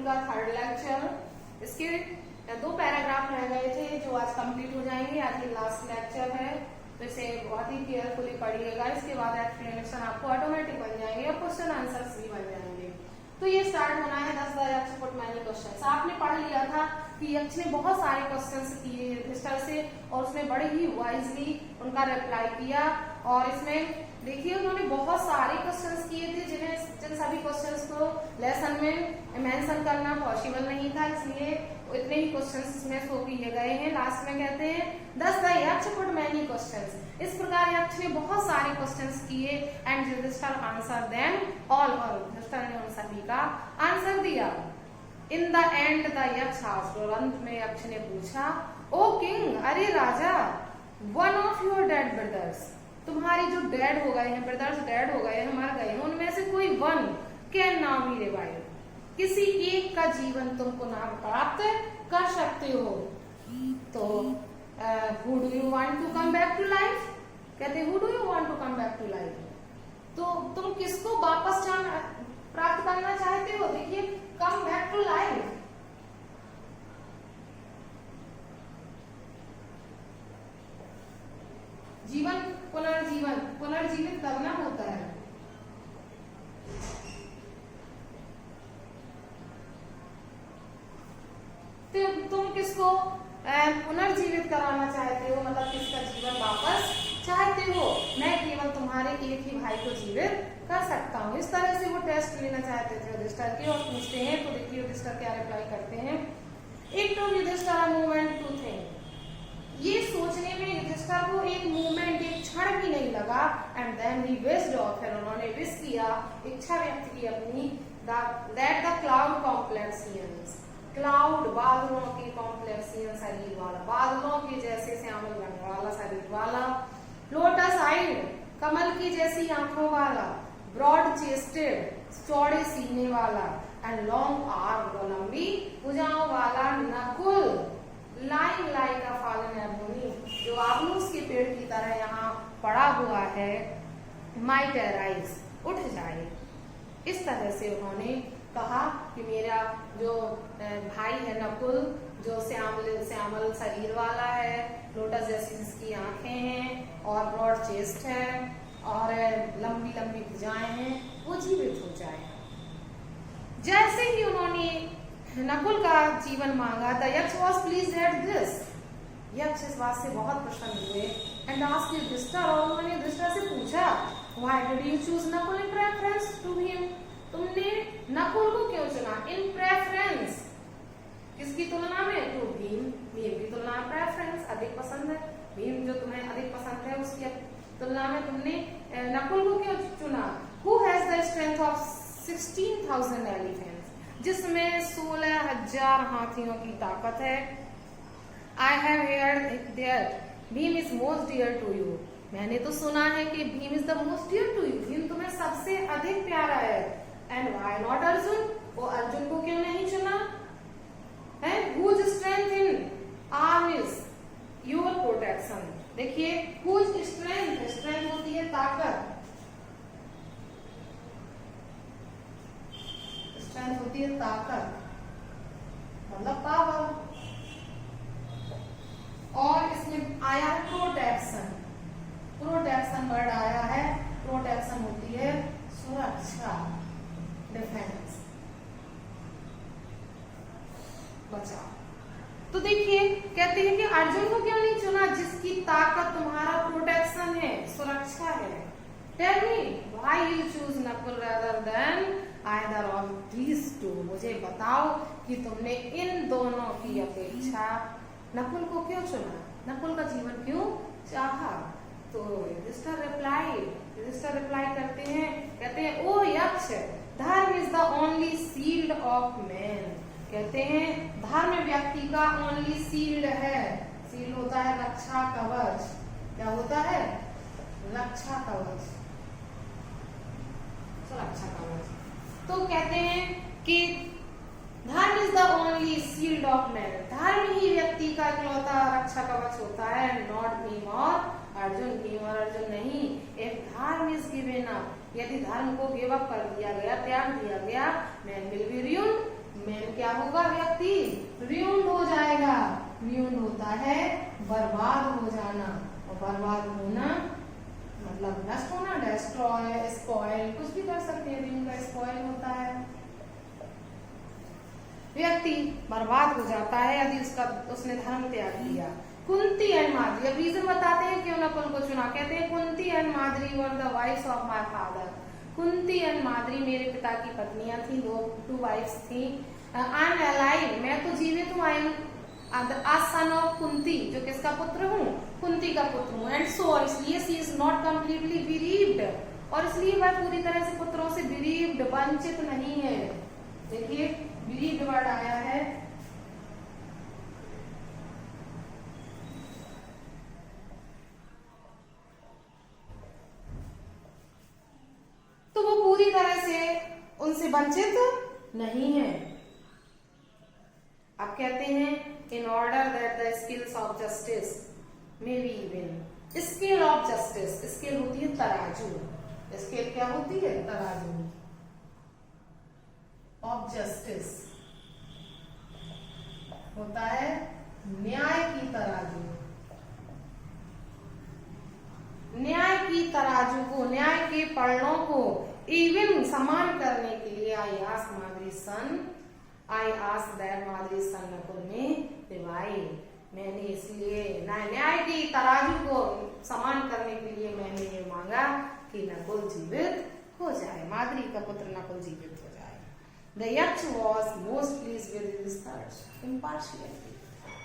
का third lecture. इसके 2 paragraph रह गए थे जो आज कंप्लीट हो जाएंगे। आज ये लास्ट लेक्चर है, तो इसे बहुत ही केयरफुली पढ़िएगा। इसके बाद एक्सप्लेनेशन आपको ऑटोमेटिक बन जाएंगे और क्वेश्चन आंसर्स भी बन जाएंगे। तो ये स्टार्ट होना है 10 द यक्ष पुट मैनी क्वेश्चंस। आपने पढ़ लिया था कि यक्ष ने बहुत सारे क्वेश्चंस किए युधिष्ठिर से और उसने बड़े ही वाइजली उनका रिप्लाई किया। और इसमें देखिए उन्होंने बहुत सारे क्वेश्चंस किए थे जिन सभी क्वेश्चंस को लेसन में मेंशन करना पॉसिबल नहीं था, इसलिए इतने ही क्वेश्चंस इसमें शो किए गए हैं। लास्ट में कहते हैं 10 द यक्ष पुट मैनी क्वेश्चंस। इस प्रकार यक्ष ने बहुत सारे क्वेश्चंस किए and Yudhishthir answer them all, और युधिष्ठिर ने उन सभी का आंसर दिया। In the end the Yaksha asked, और अंत में यक्ष ने पूछा, ओ किंग, अरे राजा, one of your dead brothers, तुम्हारे जो डेड हो गए हैं ब्रदर्स, डेड हो गए हैं, मर गए हैं, उनमें से कोई one can now be revive, किसी एक का जीवन तुम पुनः प्राप्त कर सकते हो। तो who do you want to come back to life, कहते who do you want to come back to life, तो तुम किसको वापस प्राप्त करना चाहते हो। देखिए कम बैक टू लाइफ, जीवन पुनर्जीवित करना होता है। तो तुम किसको पुनर्जीवित कराना चाहते हो, मतलब किसका जीवन वापस चाहते हो। मैं केवल तुम्हारे एक ही भाई को जीवित कर सकता हूँ। इस तरह से वो टेस्ट लेना चाहते थे युधिष्ठिर के और पूछते हैं। तो देखिए युधिष्ठिर क्या रिप्लाई करते हैं। It to Yudhishthira a moment to think, ये सोचने में युधिष्ठिर को एक मोमेंट, एक क्षण भी नहीं लगा। And then he wished off, फिर उन्होंने विश किया, इच्छा व्यक्त की अपनी, that the cloud complexions, cloud बादलों के कॉम्प्लेक्सियन शरीर वाला, बादलों के जैसे श्यामल रंग वाला शरीर वाला, लोटस आइड, कमल की जैसी आंखों वाला, ब्रॉड चेस्टेड, चौड़े सीने वाला, एंड लॉन्ग आर्म, लंबी भुजाओं वाला नकुल, लाइंग लाइक अ फॉलन एबोनी, जो आबनूस के पेड़ की तरह यहाँ पड़ा हुआ है, माइट अराइज, उठ जाए। इस तरह से उन्होंने कहा कि मेरा जो भाई है नकुल, जो श्यामल शरीर वाला है, लोटस जैसी जिसकी आंखें हैं और ब्रॉड चेस्ट है और लंबी लंबी भुजाएं हैं, वो जीवित हो जाए। जैसे ही उन्होंने नकुल का जीवन मांगा, द यक्ष वॉज प्लीज्ड एट दिस, यक्ष इस बात से बहुत प्रसन्न हुए। एंड आस्क्ड युधिष्ठिर, और उन्होंने युधिष्ठिर से पूछा, why did you choose Nakul in preference to him, तुमने नकुल को क्यों चुना। इन प्रेफरेंस, किसकी तुलना में, टू भीम, भीम की तुलना में प्रेफरेंस अधिक पसंद है, भीम जो तुम्हें अधिक पसंद है उसकी तुलना में तुमने नकुल को क्यों चुना। Who has the strength of 16,000 elephants, जिसमें 16,000 हाथियों की ताकत है। I have heard that Bhim is most dear to you, मैंने तो सुना है कि Bhim is the most dear to you, Bhim तुम्हें सबसे अधिक प्यारा है। एंड व्हाई नॉट अर्जुन, वो अर्जुन को क्यों नहीं चुना है। Whose strength in arm is your protection, देखिए हुज स्ट्रेंथ, स्ट्रेंथ होती है ताकत, स्ट्रेंथ होती है ताकत मतलब पावर, और इसमें आया है प्रोटेक्शन, प्रोटेक्शन वर्ड आया है। प्रोटेक्शन होती है सुरक्षा, डिफेंस, बचाव। तो देखिए कहते हैं कि अर्जुन को क्यों नहीं चुना, जिसकी ताकत तुम्हारा प्रोटेक्शन है, सुरक्षा है। Tell me why you choose Nakul rather than either of these two, मुझे बताओ कि तुमने इन दोनों की अपेक्षा नकुल को क्यों चुना, नकुल का जीवन क्यों चाहा। तो युधिष्ठिर रिप्लाई करते हैं, कहते हैं ओ यक्ष, धर्म is the only shield of man, कहते हैं धर्म व्यक्ति का ओनली शील्ड है। शील्ड होता है रक्षा कवच, क्या होता है, रक्षा कवच, सुरक्षा कवच। तो कहते हैं कि धर्म is the only shield of man, धर्म ही व्यक्ति का इकलौता रक्षा कवच होता है। नॉट भीम और अर्जुन, भीम और अर्जुन नहीं। इफ धर्म इज गिवन अप, यदि धर्म को गिव अप कर दिया गया, त्याग दिया गया, man will be ruined, man क्या होगा? व्यक्ति ruined हो जाएगा। ruined होता है बर्बाद हो जाना, और बर्बाद होना मतलब नष्ट होना, destroy, spoil, कुछ भी कर सकते हैं। ruin का spoil होता है। व्यक्ति बर्बाद हो जाता है यदि उसने धर्म त्याग किया। कुंती एंड माद्री, अब रीजन बताते हैं क्यों नकुल को चुना। कहते हैं Kunti and Madri were the wifes of my father. Kunti and Madri मेरे पिता की पत्नियां थी, टू वाइफ्स थी। आई एम अलाइव, मैं तो जीवित हूँ। I am a son of Kunti, जो किसका पुत्र हूँ? कुंती का पुत्र हूँ। एंड सो, इसलिए सी इज नॉट कम्प्लीटली बिरीव्ड, और इसलिए वह पूरी तरह से पुत्रों से बिरीव्ड, वंचित नहीं है। देखिए बिरीव्ड वर्ड आया है। तो वो पूरी तरह से उनसे वंचित नहीं है। अब कहते हैं in order that the skills of justice may be even. Scale of justice, scale होती है तराजू। स्केल क्या होती है? तराजू। ऑफ जस्टिस होता है न्याय की तराजू। न्याय की तराजू को, न्याय के पलड़ों को इवन समान करने के लिए I ask Madri son, I ask that Madri son Nakul may revive. मैंने इसलिए न्याय की तराजू को समान करने के लिए मैंने ये मांगा कि नकुल जीवित हो जाए, माद्री का पुत्र नकुल जीवित हो जाए। The Yaksh was most pleased with his thoughts. Impartiality.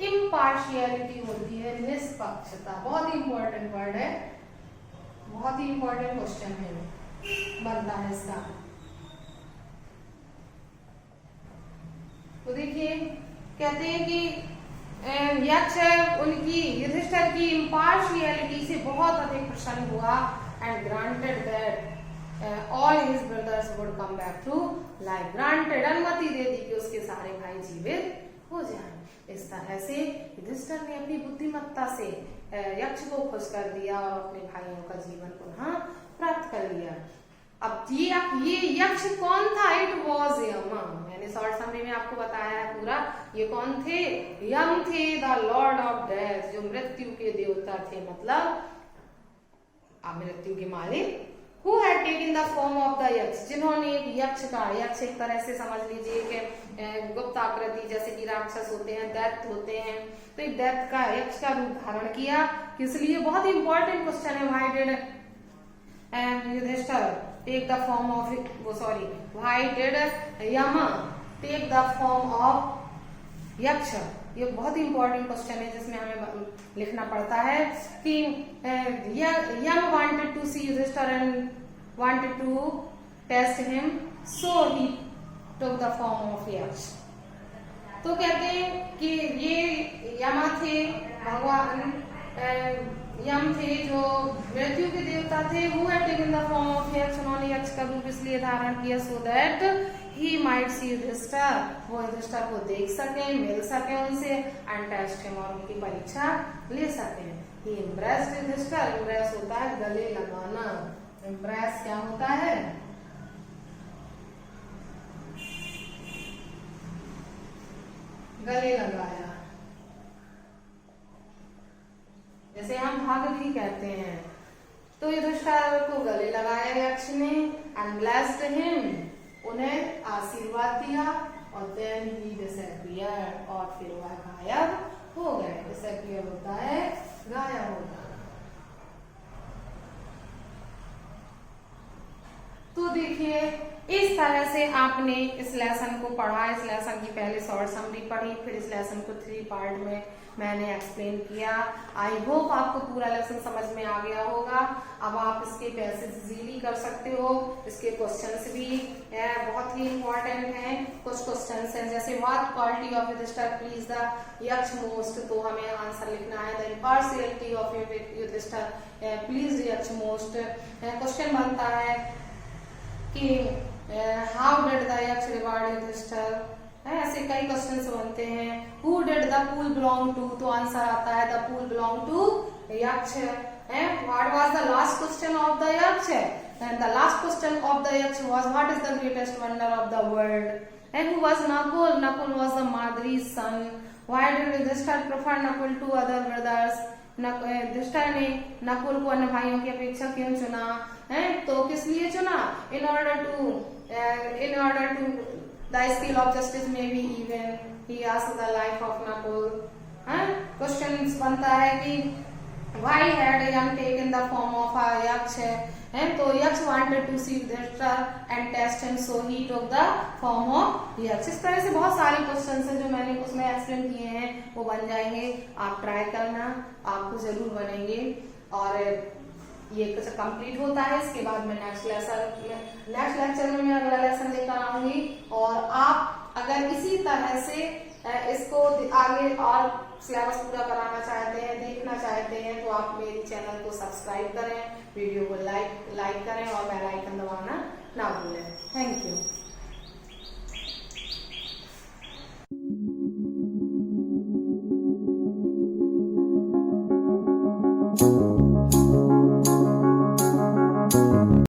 Impartiality होती है निष्पक्षता। बहुत ही इंपॉर्टेंट वर्ड है, बहुत ही इंपॉर्टेंट क्वेश्चन है, बनता है इसका। तो देखिए कहते हैं कि यक्ष उनकी युधिष्ठिर की इम्पार्शियलिटी से बहुत अधिक प्रसन्न हुआ and granted that all his brothers would come back to life. Granted, अनुमति दे दी कि उसके सारे भाई जीवित हो जाएं। इस तरह से युधिष्ठिर ने अपनी बुद्धिमत्ता से यक्ष को खुश कर दिया और अपने भाइयों का जीवन पुनः प्राप्त कर लिया। अब ये यक्ष कौन था? इट वॉज यम। मैंने शॉर्ट समरी में आपको बताया है पूरा। ये कौन थे? यम थे, द लॉर्ड ऑफ डेथ, जो मृत्यु के देवता थे, मतलब मृत्यु के मालिक। Who had taken the form of the यक्ष, जिन्होंने एक यक्ष का, यक्ष एक तरह से समझ लीजिए कि गुप्त आकृति, जैसे कि राक्षस होते हैं, दैत्य होते हैं, तो एक दैत्य का, यक्ष का रूप धारण किया। किस लिए? बहुत इंपॉर्टेंट क्वेश्चन है। Why did Yudhishthira take the form of why did Yama take the form of यक्ष? ये बहुत इंपॉर्टेंट क्वेश्चन है जिसमें हमें लिखना पड़ता है कि Yama wanted to see Yudhishthir and wanted to test him, so he took the form of Yaksha. तो कहते हैं कि ये यमा थे, भगवान यम थे जो मृत्यु के देवता थे। Who had taken the form of Yaksha, उन्होंने यक्ष का रूप इसलिए धारण किया so that he might see Yudhishthira, वो युधिष्ठिर को देख सके, मिल सके उनसे, एंड टेस्ट हिम, और उनकी परीक्षा ले सके। ही इम्प्रेस्ड युधिष्ठिर, इम्प्रेस होता है गले लगाना। इम्प्रेस क्या होता है? गले लगाया। जैसे हम भाग भी कहते हैं, तो युधिष्ठिर को गले लगाया यक्ष ने, एंड ब्लेस्ड हिम, उन्हें आशीर्वाद दिया, और देन ही डिसअपियर्ड, और फिर वह गायब हो गए। डिसअपियर होता है गायब होता। तो देखिए इस तरह से आपने इस लेसन को पढ़ा। इस लेसन की पहले शॉर्ट समरी पढ़ी, फिर इस लेसन को 3 पार्ट में मैंने एक्सप्लेन किया। आई होप आपको पूरा लेसन समझ में आ गया होगा। अब आप इसके पैसेज इजीली कर सकते हो। इसके क्वेश्चंस भी बहुत ही इंपॉर्टेंट हैं। कुछ क्वेश्चंस हैं जैसे what quality of Yudhishthir please the Yaksha most, तो हमें आंसर लिखना है the impartiality of Yudhishthir please Yaksha most. Question बनता है कि how did the Yaksha reward Yudhishthir, ऐसे कई क्वेश्चंस बनते हैं। Who did the pool belong to, तो आंसर आता है the pool belong to Yaksha. What was the last question of the Yaksha, and the last question of the Yaksha was what is the greatest wonder of the world. And who was Nakul? Nakul was the Madri's son. Why did Yudhishthir prefer Nakul to other brothers? Yudhishthira ने नकुल को अन्य भाइयों की अपेक्षा क्यों चुना है? तो किस लिए चुना? In order to the scale of justice may be even. He asked the life of Nakul. Question बनता है कि why had Yam taken the form of a yaksha? तो यक्ष wanted to see Yudhishthir and test him, so he took the form of यक्ष। इस तरह से बहुत सारे क्वेश्चन हैं जो मैंने उसमें एक्सप्लेन किए हैं, वो बन जाएंगे। आप ट्राई करना, आपको जरूर बनेंगे। और ये कंप्लीट होता है, इसके बाद मैं नेक्स्ट लेक्चर में मैं अगला लेसन लेकर आऊंगी। और आप अगर इसी तरह से इसको आगे और सिलेबस पूरा कराना चाहते हैं, देखना चाहते हैं, तो आप मेरे चैनल को सब्सक्राइब करें, वीडियो को लाइक करें और बेल आइकन दबाना ना भूलें। Thank you.